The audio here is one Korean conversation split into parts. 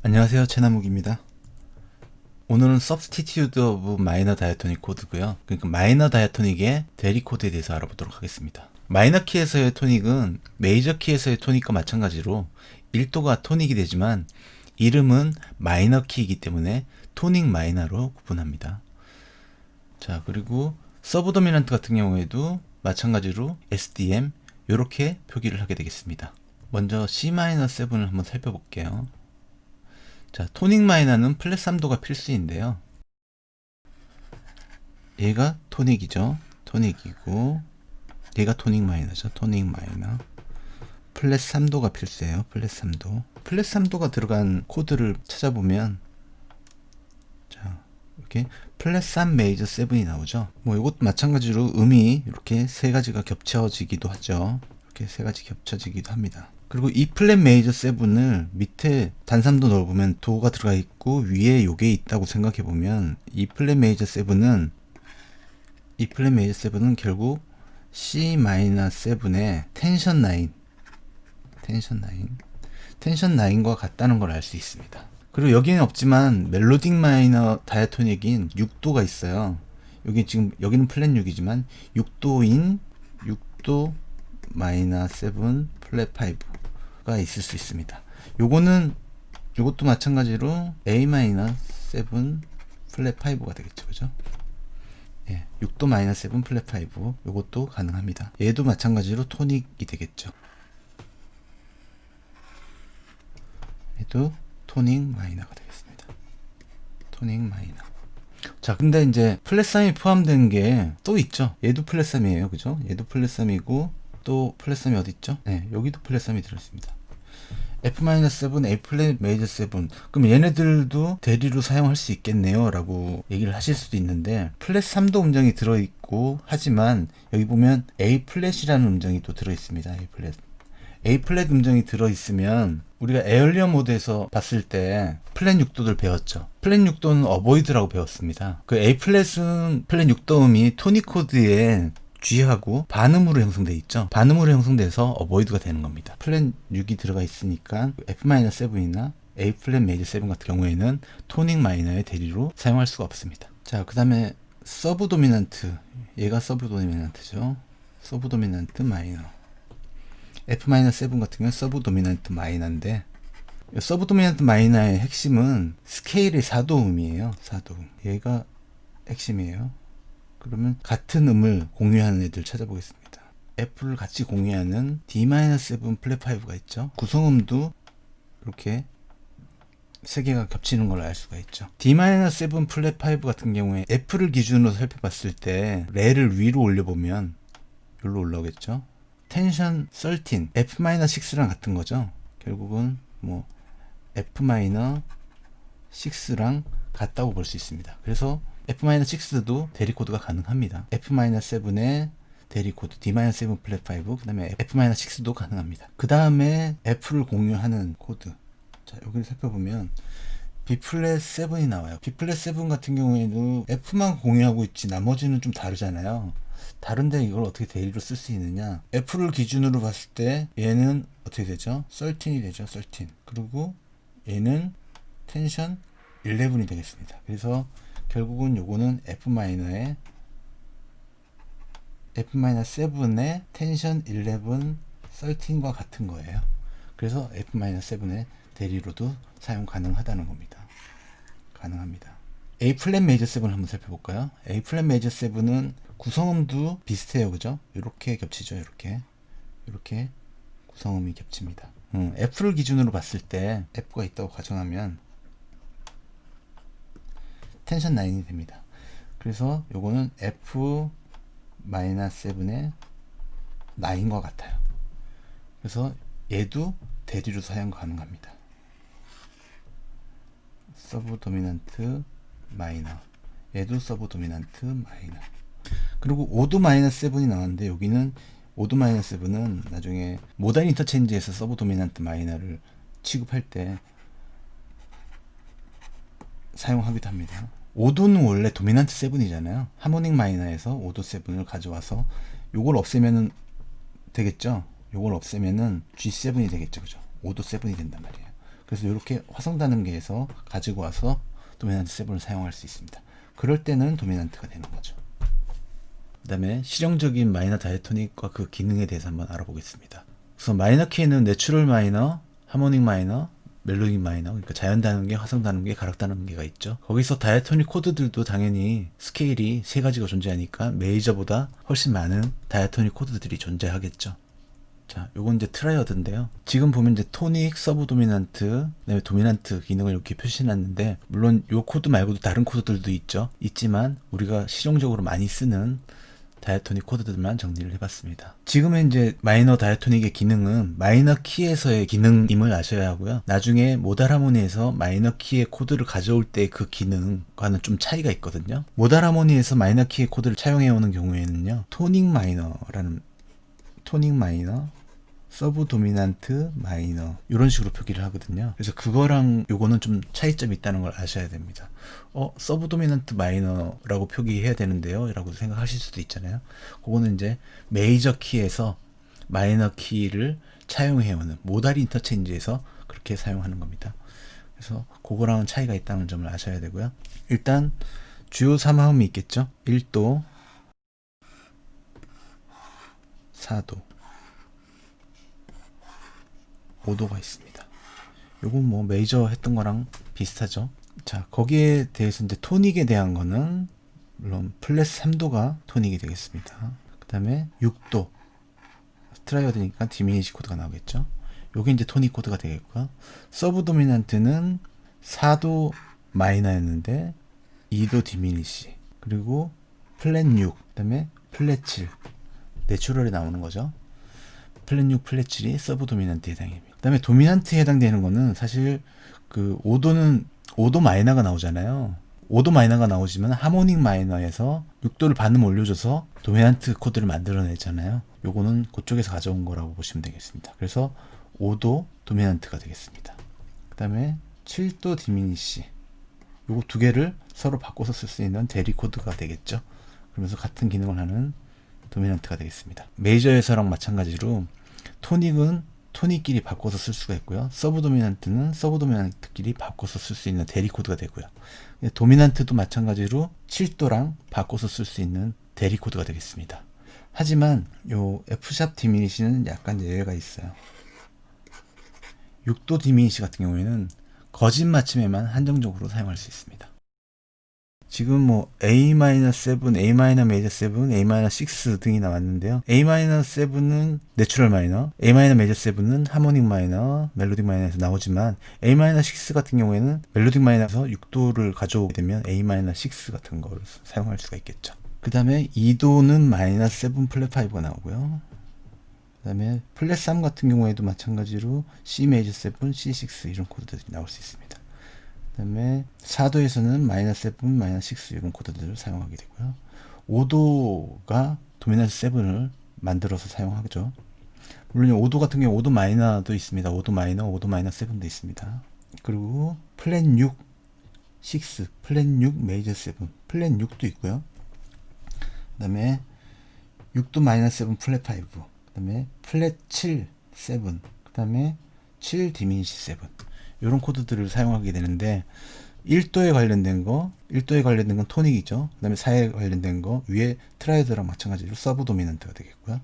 안녕하세요, 최나묵입니다. 오늘은 Substitute of Minor Diatonic 코드고요. 그러니까 마이너 다이아토닉의 대리 코드에 대해서 알아보도록 하겠습니다. 마이너 키에서의 토닉은 메이저 키에서의 토닉과 마찬가지로 1도가 토닉이 되지만 이름은 마이너 키이기 때문에 토닉 마이너로 구분합니다. 자, 그리고 서브 도미넌트 같은 경우에도 마찬가지로 SDM 이렇게 표기를 하게 되겠습니다. 먼저 C-7을 한번 살펴볼게요. 자, 토닉 마이너는 플랫 3도가 필수인데요. 얘가 토닉이죠. 토닉이고 얘가 토닉 마이너죠. 토닉 마이너. 플랫 3도가 필수예요. 플랫 3도. 플랫 3도가 들어간 코드를 찾아보면 자, 이렇게 플랫 3 메이저 7이 나오죠. 뭐 이것도 마찬가지로 음이 이렇게 세 가지가 겹쳐지기도 하죠. 이렇게 세 가지 겹쳐지기도 합니다. 그리고 이 플랫 메이저 7을 밑에 단삼도 넣어보면 도가 들어가 있고 위에 요게 있다고 생각해 보면 이 플랫 메이저 7은 결국 C-7의 텐션 9과 같다는 걸 알 수 있습니다. 그리고 여기는 없지만 멜로딕 마이너 다이아토닉인 6도가 있어요. 여기 지금 여기는 플랫 6이지만 6도 마이너 7 플랫 5가 있을 수 있습니다. 요것도 마찬가지로 A 마이너 7 플랫 5가 되겠죠. 그죠? 예, 6도 마이너 7 플랫 5 요것도 가능합니다. 얘도 마찬가지로 토닉이 되겠죠. 얘도 토닉 마이너가 되겠습니다. 토닉 마이너. 자, 근데 이제 플랫 3이 포함된 게 또 있죠. 얘도 플랫 3이에요. 그죠? 얘도 플랫 3이고 또 플랫 3이 어디 있죠? 네, 여기도 플랫 3이 들어있습니다. F-7, A 플랫 메이저 7. 그럼 얘네들도 대리로 사용할 수 있겠네요. 라고 얘기를 하실 수도 있는데, 플랫 3도 음정이 들어있고, 하지만, 여기 보면 A 플랫이라는 음정이 또 들어있습니다. A 플랫. A 플랫 음정이 들어있으면, 우리가 에얼리어 모드에서 봤을 때, 플랫 6도를 배웠죠. 플랫 6도는 어보이드라고 배웠습니다. 그 A 플랫은 플랫 6도 음이 토닉 코드에 G하고 반음으로 형성되어 있죠. 반음으로 형성돼서 어보이드가 되는 겁니다. 플랫 6이 들어가 있으니까 F-7이나 A 플랫 메이저 7 같은 경우에는 토닉 마이너의 대리로 사용할 수가 없습니다. 자, 그 다음에 서브 도미넌트. 얘가 서브 도미넌트죠. 서브 도미넌트 마이너. F-7 같은 경우는 서브 도미넌트 마이너인데 서브 도미넌트 마이너의 핵심은 스케일의 4도음이에요. 4도음. 얘가 핵심이에요. 그러면 같은 음을 공유하는 애들 찾아보겠습니다. F를 같이 공유하는 D-7 플랫 5가 있죠. 구성음도 이렇게 세 개가 겹치는 걸 알 수가 있죠. D-7 플랫 5 같은 경우에 F를 기준으로 살펴봤을 때 레를 위로 올려보면 여기로 올라오겠죠. 텐션 13, F-6랑 같은 거죠. 결국은 뭐 F-6랑 같다고 볼 수 있습니다. 그래서 F-6도 대리 코드가 가능합니다. F-7의 대리 코드 D-7 플랫 5, 그 다음에 F-6도 가능합니다. 그 다음에 F를 공유하는 코드. 자, 여기를 살펴보면 B 플랫 7이 나와요. B 플랫 7 같은 경우에도 F만 공유하고 있지 나머지는 좀 다르잖아요. 다른데 이걸 어떻게 대리로 쓸 수 있느냐? F를 기준으로 봤을 때 얘는 어떻게 되죠? 13이 되죠. 13. 그리고 얘는 텐션 11이 되겠습니다. 그래서 결국은 요거는 F-7의 텐션 11, 13과 같은 거예요. 그래서 F-7의 대리로도 사용 가능하다는 겁니다. 가능합니다. A 플랫 메이저 7을 한번 살펴볼까요? A 플랫 메이저 7은 구성음도 비슷해요. 그죠? 이렇게 겹치죠. 이렇게 구성음이 겹칩니다. F를 기준으로 봤을 때 F가 있다고 가정하면 텐션 9이 됩니다. 그래서 요거는 F-7의 9과 같아요. 그래서 얘도 대리로 사용 가능합니다. 서브 도미넌트 마이너. 얘도 서브 도미넌트 마이너. 그리고 오도 마이너 7이 나왔는데 여기는 오도 마이너 7은 나중에 모던 인터체인지에서 서브 도미넌트 마이너를 취급할 때 사용하기도 합니다. 오도는 원래 도미넌트 7이잖아요. 하모닉 마이너에서 오도 7을 가져와서 요걸 없애면은 되겠죠. 요걸 없애면은 G7이 되겠죠. 그죠? 오도 7이 된단 말이에요. 그래서 이렇게 화성 다능계에서 가지고 와서 도미넌트 7을 사용할 수 있습니다. 그럴 때는 도미넌트가 되는 거죠. 그 다음에 실용적인 마이너 다이토닉과 그 기능에 대해서 한번 알아보겠습니다. 우선 마이너 키에는 내추럴 마이너, 하모닉 마이너, 멜로딕 마이너, 그러니까 자연 다능계, 화성 다능계, 가락 다능계가 있죠. 거기서 다이토닉 코드들도 당연히 스케일이 세 가지가 존재하니까 메이저보다 훨씬 많은 다이토닉 코드들이 존재하겠죠. 자, 요건 이제 트라이어드인데요. 지금 보면 이제 토닉, 서브 도미넌트, 그다음에 도미넌트 기능을 이렇게 표시해놨는데, 물론 요 코드 말고도 다른 코드들도 있지만 우리가 실용적으로 많이 쓰는 다이토닉 코드들만 정리를 해봤습니다. 지금은 이제 마이너 다이토닉의 기능은 마이너 키에서의 기능임을 아셔야 하고요. 나중에 모달 하모니에서 마이너 키의 코드를 가져올 때 그 기능과는 좀 차이가 있거든요. 모달 하모니에서 마이너 키의 코드를 차용해 오는 경우에는요, 토닉 마이너, 서브 도미넌트 마이너 이런 식으로 표기를 하거든요. 그래서 그거랑 요거는 좀 차이점이 있다는 걸 아셔야 됩니다. 서브 도미넌트 마이너라고 표기해야 되는데요 라고 생각하실 수도 있잖아요. 그거는 이제 메이저 키에서 마이너 키를 차용해오는 모달 인터체인지에서 그렇게 사용하는 겁니다. 그래서 그거랑은 차이가 있다는 점을 아셔야 되고요. 일단 주요 3화음이 있겠죠. 1도, 4도, 5도가 있습니다. 요건 뭐 메이저 했던 거랑 비슷하죠. 자, 거기에 대해서 이제 토닉에 대한 거는 물론 플랫 3도가 토닉이 되겠습니다. 그 다음에 6도 트라이어드니까 디미니시 코드가 나오겠죠. 요게 이제 토닉 코드가 되겠고요. 서브 도미넌트는 4도 마이너였는데 2도 디미니시, 그리고 플랫 6, 그 다음에 플랫 7 내추럴에 나오는 거죠. 플랫 6, 플랫 7이 서브 도미넌트에 해당입니다. 그 다음에 도미넌트에 해당되는 거는 사실 그 5도 마이너가 나오잖아요. 5도 마이너가 나오지만 하모닉 마이너에서 6도를 반음 올려줘서 도미넌트 코드를 만들어내잖아요. 요거는 그쪽에서 가져온 거라고 보시면 되겠습니다. 그래서 5도 도미넌트가 되겠습니다. 그 다음에 7도 디미니시, 요거 두 개를 서로 바꿔서 쓸 수 있는 대리 코드가 되겠죠. 그러면서 같은 기능을 하는 도미넌트가 되겠습니다. 메이저에서랑 마찬가지로 토닉은 토닉끼리 바꿔서 쓸 수가 있고요. 서브 도미넌트는 서브 도미넌트끼리 바꿔서 쓸 수 있는 대리 코드가 되고요. 도미넌트도 마찬가지로 7도랑 바꿔서 쓸 수 있는 대리 코드가 되겠습니다. 하지만 요 F샵 디미니시는 약간 예외가 있어요. 6도 디미니시 같은 경우에는 거짓 맞춤에만 한정적으로 사용할 수 있습니다. 지금 뭐 A-7, A 메이저 7, A-6 등이 나왔는데요. A-7은 내추럴 마이너, A 메이저 7은 하모닉 마이너, 멜로딕 마이너에서 나오지만 A-6 같은 경우에는 멜로딕 마이너에서 6도를 가져오게 되면 A-6 같은 거를 사용할 수가 있겠죠. 그 다음에 2도는 마이너 7 플랫 5가 나오고요. 그 다음에 플랫 3 같은 경우에도 마찬가지로 C 메이저 7, C6 이런 코드들이 나올 수 있습니다. 그 다음에 4도에서는 마이너 7, 마이너 6 이런 코드들을 사용하게 되고요. 5도가 도미넌트 7을 만들어서 사용하죠. 물론 5도 같은 경우 5도 마이너도 있습니다. 5도 마이너, 5도 마이너 7도 있습니다. 그리고 플랫 6, 6, 플랫 6 메이저 7, 플랫 6도 있고요. 그 다음에 6도 마이너 7 플랫 5, 그 다음에 플랫 7, 7, 그 다음에 7 디미니시 7 이런 코드들을 사용하게 되는데 1도에 관련된 건 토닉이죠. 그 다음에 4에 관련된 거 위에 트라이어드랑 마찬가지로 서브 도미넌트가 되겠고요.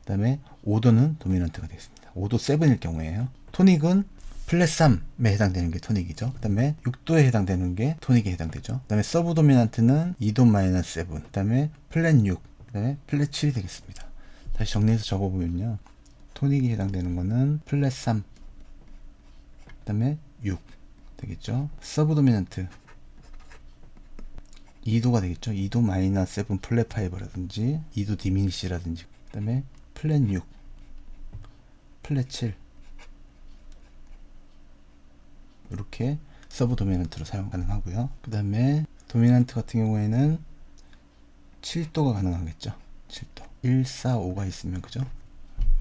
그 다음에 5도는 도미넌트가 되겠습니다. 5도 7일 경우에요. 토닉은 플랫 3에 해당되는 게 토닉이죠. 그 다음에 6도에 해당되는 게 토닉에 해당되죠. 그 다음에 서브 도미넌트는 2도 마이너 7, 그 다음에 플랫 6, 그 다음에 플랫 7이 되겠습니다. 다시 정리해서 적어보면요. 토닉이 해당되는 거는 플랫 3, 그 다음에 6 되겠죠. 서브 도미넌트 2도가 되겠죠. 2도 마이너 7 플랫 5라든지 2도 디미니시라든지, 그 다음에 플랫 6, 플랫 7 이렇게 서브 도미넌트로 사용 가능하고요. 그 다음에 도미넌트 같은 경우에는 7도가 가능하겠죠. 7도 1, 4, 5가 있으면 그죠.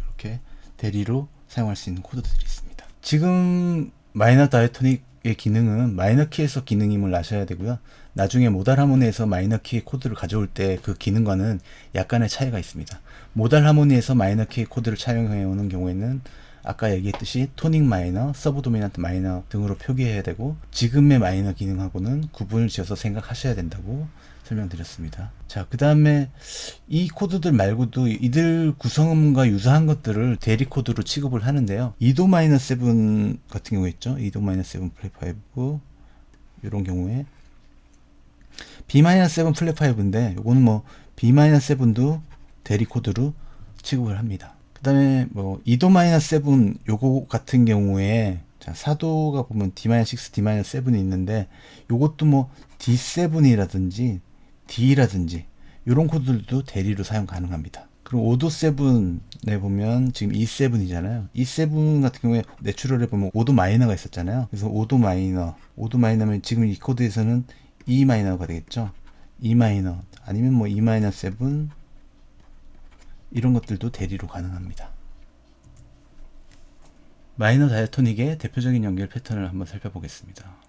이렇게 대리로 사용할 수 있는 코드들이 있습니다. 지금 마이너 다이토닉의 기능은 마이너 키에서 기능임을 아셔야 되고요. 나중에 모달 하모니에서 마이너 키의 코드를 가져올 때 그 기능과는 약간의 차이가 있습니다. 모달 하모니에서 마이너 키의 코드를 차용해 오는 경우에는 아까 얘기했듯이 토닉 마이너, 서브 도미넌트 마이너 등으로 표기해야 되고 지금의 마이너 기능하고는 구분을 지어서 생각하셔야 된다고 설명드렸습니다. 자, 그 다음에 이 코드들 말고도 이들 구성음과 유사한 것들을 대리 코드로 취급을 하는데요. 2도 마이너 7 같은 경우에 있죠. 2도 마이너 7 플랫 5 이런 경우에 B 마이너 7 플랫 5인데 요거는 뭐 B 마이너 7도 대리 코드로 취급을 합니다. 그 다음에 뭐 2도 마이너 7 요거 같은 경우에 자, 4도가 보면 D-6, D-7이 있는데 요것도 뭐 D7이라든지 D라든지 이런 코드들도 대리로 사용 가능합니다. 그리고 5도 7에 보면 지금 E7이잖아요. E7 같은 경우에 내추럴에 보면 5도 마이너가 있었잖아요. 그래서 5도 마이너면 지금 이 코드에서는 E 마이너가 되겠죠. E 마이너 아니면 뭐 E 마이너 7 이런 것들도 대리로 가능합니다. 마이너 다이아토닉의 대표적인 연결 패턴을 한번 살펴보겠습니다.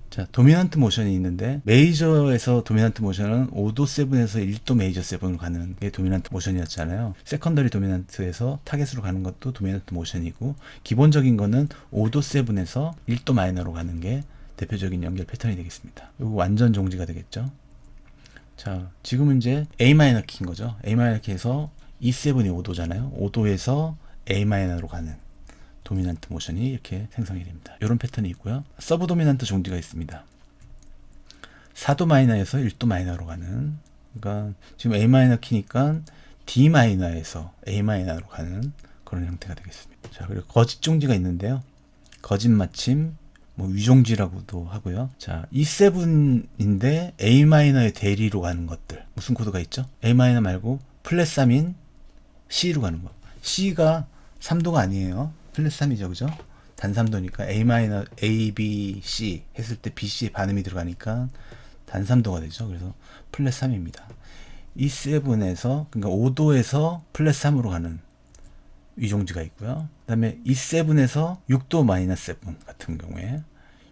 자, 도미넌트 모션이 있는데 메이저에서 도미넌트 모션은 5도 7에서 1도 메이저 7으로 가는 게 도미넌트 모션이었잖아요. 세컨더리 도미넌트에서 타겟으로 가는 것도 도미넌트 모션이고 기본적인 거는 5도 7에서 1도 마이너로 가는 게 대표적인 연결 패턴이 되겠습니다. 이거 완전 종지가 되겠죠. 자, 지금은 이제 A 마이너 키인 거죠. A 마이너 키에서 E7이 5도잖아요. 5도에서 A 마이너로 가는 도미넌트 모션이 이렇게 생성이 됩니다. 이런 패턴이 있고요. 서브 도미넌트 종지가 있습니다. 4도 마이너에서 1도 마이너로 가는, 그러니까 지금 A 마이너 키니까 D 마이너에서 A 마이너로 가는 그런 형태가 되겠습니다. 자, 그리고 거짓 종지가 있는데요. 거짓 마침, 뭐 위종지라고도 하고요. 자, E7인데 A 마이너의 대리로 가는 것들 무슨 코드가 있죠? A 마이너 말고 플랫 3인 C로 가는 거. C가 3도가 아니에요. 플랫 3이죠, 그죠? 단 3도니까 A 마이너 A, B, C 했을 때 B, C의 반음이 들어가니까 단 3도가 되죠. 그래서 플랫 3입니다. E7에서 그러니까 5도에서 플랫 3으로 가는 위종지가 있고요. 그 다음에 E7에서 6도 마이너 7 같은 경우에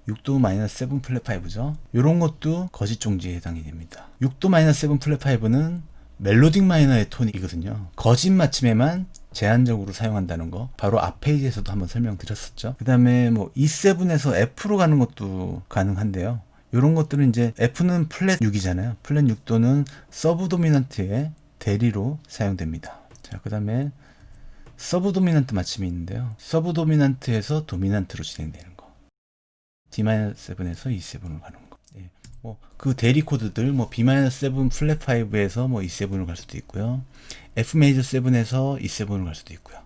6도 마이너 7 플랫 5죠. 이런 것도 거짓 종지에 해당이 됩니다. 6도 마이너 7 플랫 5는 멜로딕 마이너의 톤이거든요. 거짓 맞춤에만 제한적으로 사용한다는 거 바로 앞 페이지에서도 한번 설명드렸었죠. 그 다음에 뭐 E7에서 F로 가는 것도 가능한데요. 이런 것들은 이제 F는 플랫 6이잖아요. 플랫 6도는 서브 도미넌트의 대리로 사용됩니다. 자, 그 다음에 서브 도미넌트 맞춤이 있는데요. 서브 도미넌트에서 도미넌트로 진행되는 거. D-7에서 E7으로 가는 거. 예. 뭐 그 대리 코드들 뭐 B-7 플랫 5에서 뭐 E7으로 갈 수도 있고요. F 메이저 7에서 E7으로 갈 수도 있고요.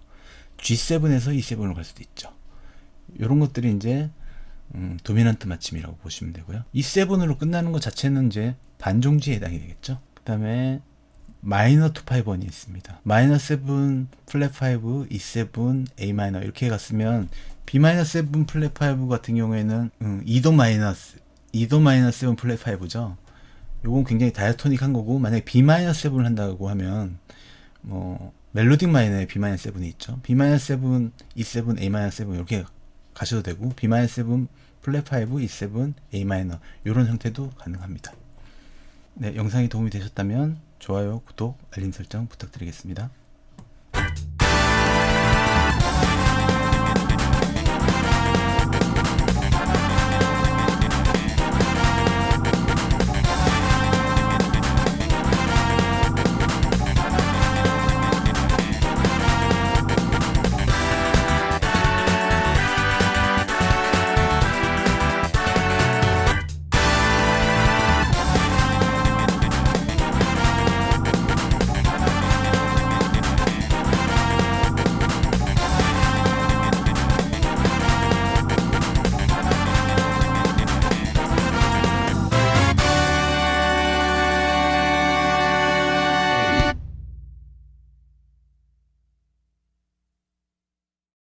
G7에서 E7으로 갈 수도 있죠. 이런 것들이 이제 도미넌트 맞춤이라고 보시면 되고요. E7으로 끝나는 것 자체는 이제 반종지에 해당이 되겠죠. 그 다음에 마이너 251이 있습니다. 마이너 7 플랫 5, E7, A 마이너 이렇게 갔으면 B-7 플랫 5 같은 경우에는 2도 마이너 7 플랫 5죠. 요건 굉장히 다이아토닉한 거고 만약에 B-7을 한다고 하면 뭐 멜로딕 마이너에 B-7이 있죠. B-7, E7, A-7 이렇게 가셔도 되고 B-7 플랫 5, E7, A 마이너 이런 형태도 가능합니다. 네, 영상이 도움이 되셨다면 좋아요, 구독, 알림 설정 부탁드리겠습니다.